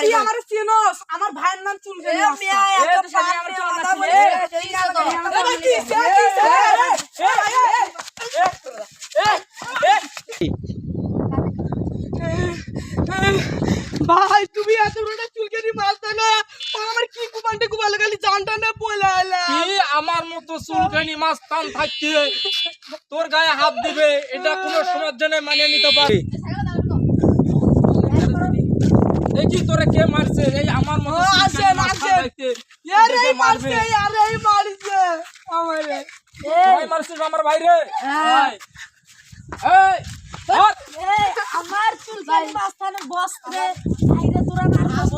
তুই আমার চিনোস আমার ভাইয়ের নাম চুলকানি ভাই তুমি এত বড় চুলকানি মারছ না আমার কি কুপান্টে কুপালে খালি জানটা না পয়লা আলা কি আমার মতো চুলকানি মাস্তান থাকতে তোর গায়ে হাত দিবে এটা কোনো সময়ের জন্য মানে নিতে পারি দেখি তোরে কে মারছে এই আমার মতো আসেন আসেন আরে মারছে আরে মারছে আমারে ভাই মারছিস আমার ভাই রে ভাই এই ধর আমার চুলকানি মাস্তানে বস রে আইরে তোরা মারছ